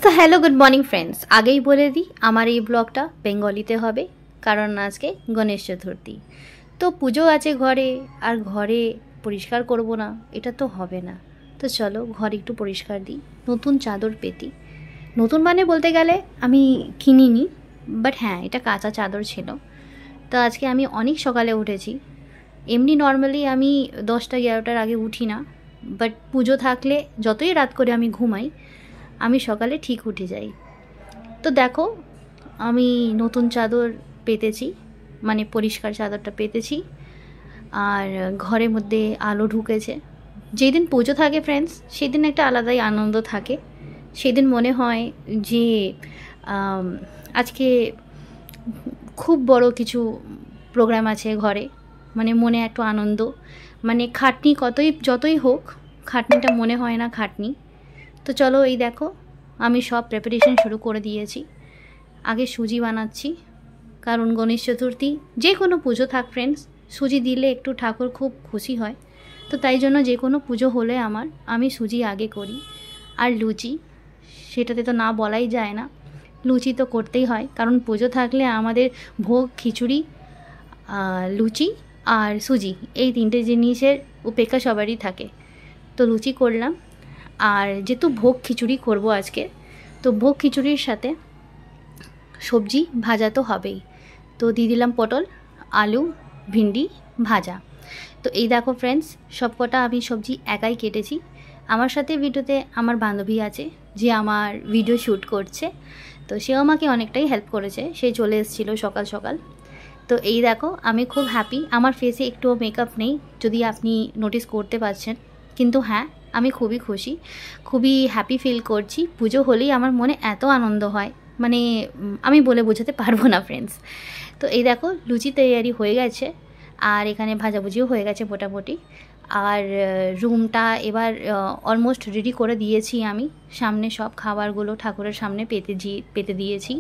তো hello good morning friends, আগেই বলে দিই আমার এই ব্লগটা বেঙ্গলিতে হবে, কারণ আজকে গণেশ চতুর্থী। তো পুজো আছে ঘরে, আর ঘরে পরিষ্কার করব না এটা তো হবে না। তো চলো ঘরে একটু পরিষ্কার দিই। নতুন চাদর পেতি, নতুন মানে বলতে গেলে আমি কিনিনি, বাট হ্যাঁ এটা কাঁচা চাদর ছিল। তো আজকে আমি অনেক সকালে উঠেছি। এমনি নর্মালি আমি 10টা 11টার আগে উঠি না, বাট পুজো থাকলে যতই রাত করে আমি ঘুমাই, আমি সকালে ঠিক উঠে যাই। তো দেখো আমি নতুন চাদর পেতেছি, মানে পরিষ্কার চাদরটা পেতেছি, আর ঘরের মধ্যে আলো ঢুকেছে। যেদিন পুজো থাকে ফ্রেন্ডস, সেদিন একটা আলাদাই আনন্দ থাকে। সেদিন মনে হয় যে আজকে খুব বড় কিছু প্রোগ্রাম আছে ঘরে, মানে মনে একটু আনন্দ। মানে খাটনি যতই হোক, খাটনিটা মনে হয় না খাটনি। তো চলো এই দেখো আমি সব প্রিপারেশন শুরু করে দিয়েছি। আগে সুজি বানাচ্ছি, কারণ গণেশ চতুর্থী যে কোনো পুজো থাক ফ্রেন্ডস, সুজি দিলে একটু ঠাকুর খুব খুশি হয়। তো তাই জন্য যে কোনো পুজো হলে আমি সুজি আগে করি। আর লুচি, সেটাতে তো না বলাই যায় না, লুচি তো করতেই হয়, কারণ পুজো থাকলে আমাদের ভোগ খিচুড়ি, লুচি আর সুজি, এই তিনটে জিনিসের উপেক্ষা সবারই থাকে। তো লুচি করলাম, আর যেহেতু ভোগ খিচুড়ি করব আজকে, তো ভোগ খিচুড়ির সাথে সবজি ভাজা তো হবেই। তো দিয়ে দিলাম পটল, আলু, ভিন্ডি ভাজা। তো এই দেখো ফ্রেন্ডস, সব কটা আমি সবজি একাই কেটেছি। আমার সাথে ভিডিওতে আমার বান্ধবী আছে, যে আমার ভিডিও শ্যুট করছে, তো সেও আমাকে অনেকটাই হেল্প করেছে। সে চলে এসেছিলো সকাল সকাল। তো এই দেখো আমি খুব হ্যাপি, আমার ফেসে একটুও মেকআপ নেই, যদি আপনি নোটিস করতে পারছেন। কিন্তু হ্যাঁ আমি খুবই খুশি, খুবই হ্যাপি ফিল করছি। পুজো হলেই আমার মনে এত আনন্দ হয়, মানে আমি বলে বোঝাতে পারবো না ফ্রেন্ডস। তো এই দেখো লুচি তৈরি হয়ে গেছে, আর এখানে ভাজাভুজিও হয়ে গেছে মোটামুটি। আর রুমটা এবার অলমোস্ট রেডি করে দিয়েছি আমি। সামনে সব খাবারগুলো ঠাকুরের সামনে পেতে দিয়েছি,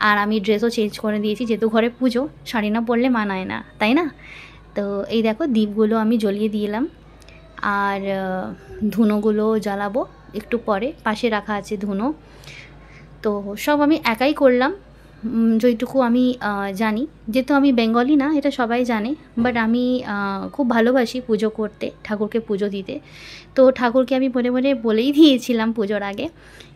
আর আমি ড্রেসও চেঞ্জ করে দিয়েছি, যেহেতু ঘরে পুজো, শাড়ি না পরলে মানায় না, তাই না? তো এই দেখো দ্বীপগুলো আমি জ্বলিয়ে দিলাম, আর ধুনোগুলো জ্বালাবো একটু পরে, পাশে রাখা আছে ধুনো। তো সব আমি একাই করলাম, যেটুকু আমি জানি। যেহেতু আমি বেঙ্গলি না, এটা সবাই জানে, বাট আমি খুব ভালোবাসি পুজো করতে, ঠাকুরকে পুজো দিতে। তো ঠাকুরকে আমি মনে মনে বলেই দিয়েছিলাম পুজোর আগে,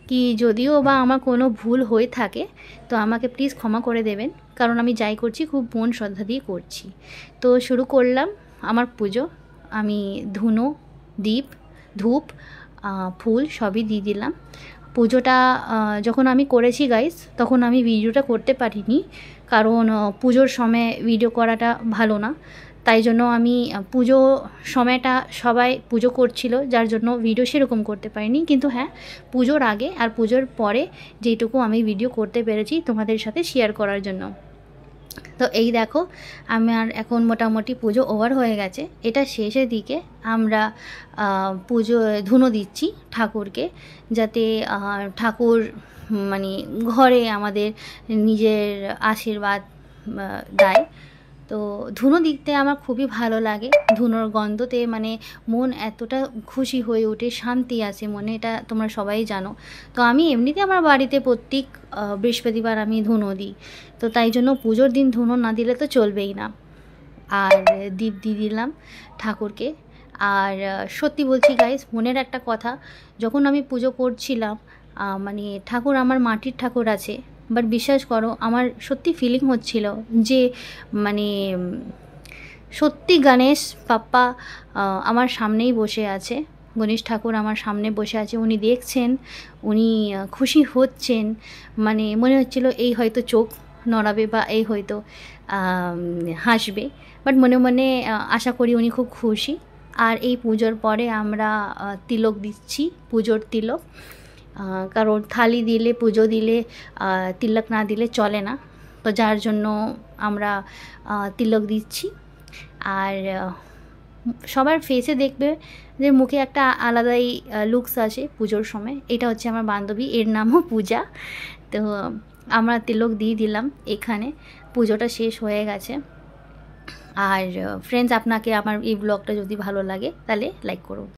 কি যদিও বা আমার কোনো ভুল হয়ে থাকে তো আমাকে প্লিজ ক্ষমা করে দেবেন, কারণ আমি যাই করছি খুব মন শ্রদ্ধা দিয়ে করছি। তো শুরু করলাম আমার পুজো। আমি ধুনো, দীপ, ধূপ, ফুল সবই দিয়ে দিলাম। পুজোটা যখন আমি করেছি গাইস, তখন আমি ভিডিওটা করতে পারিনি, কারণ পুজোর সময় ভিডিও করাটা ভালো না। তাই জন্য আমি পুজো সময়টা সবাই পুজো করছিল, যার জন্য ভিডিও সেরকম করতে পারিনি। কিন্তু হ্যাঁ পুজোর আগে আর পুজোর পরে যেটুকু আমি ভিডিও করতে পেরেছি তোমাদের সাথে শেয়ার করার জন্য। তো এই দেখো আমার এখন মোটামুটি পুজো ওভার হয়ে গেছে। এটা শেষের দিকে আমরা পুজো ধুনো দিচ্ছি ঠাকুরকে, যাতে ঠাকুর মানে ঘরে আমাদের নিজের আশীর্বাদ দেয়। তো ধুনো দিতে আমার খুবই ভালো লাগে, ধুনোর গন্ধতে মানে মন এতটা খুশি হয়ে ওঠে, শান্তি আসে মনে, এটা তোমরা সবাই জানো। তো আমি এমনিতে আমার বাড়িতে প্রত্যেক বৃহস্পতিবার আমি ধুনো দিই, তো তাই জন্য পুজোর দিন ধুনো না দিলে তো চলবেই না। আর দীপ দিয়ে দিলাম ঠাকুরকে। আর সত্যি বলছি গাইস, মনের একটা কথা, যখন আমি পুজো করছিলাম, মানে ঠাকুর আমার মাটির ঠাকুর আছে, বাট বিশ্বাস করো আমার সত্যি ফিলিং হচ্ছিল যে মানে সত্যি গণেশ বাপ্পা আমার সামনেই বসে আছে। গণেশ ঠাকুর আমার সামনে বসে আছে, উনি দেখছেন, উনি খুশি হচ্ছেন, মানে মনে হচ্ছিল এই হয়তো চোখ নড়াবে বা এই হয়তো হাসবে, বাট মনে মনে আশা করি উনি খুব খুশি। আর এই পুজোর পরে আমরা তিলক দিচ্ছি, পুজোর তিলক, কারণ থালি দিলে, পুজো দিলে তিলক না দিলে চলে না, তো যার জন্য আমরা তিলক দিচ্ছি। আর সবার ফেসে দেখবে যে মুখে একটা আলাদাই লুকস আসে পুজোর সময়। এটা হচ্ছে আমার বান্ধবী, এর নামও পূজা। তো আমরা তিলক দিয়ে দিলাম এখানে, পুজোটা শেষ হয়ে গেছে। আর ফ্রেন্ডস, আপনাকে আমার এই ব্লগটা যদি ভালো লাগে তাহলে লাইক করুন।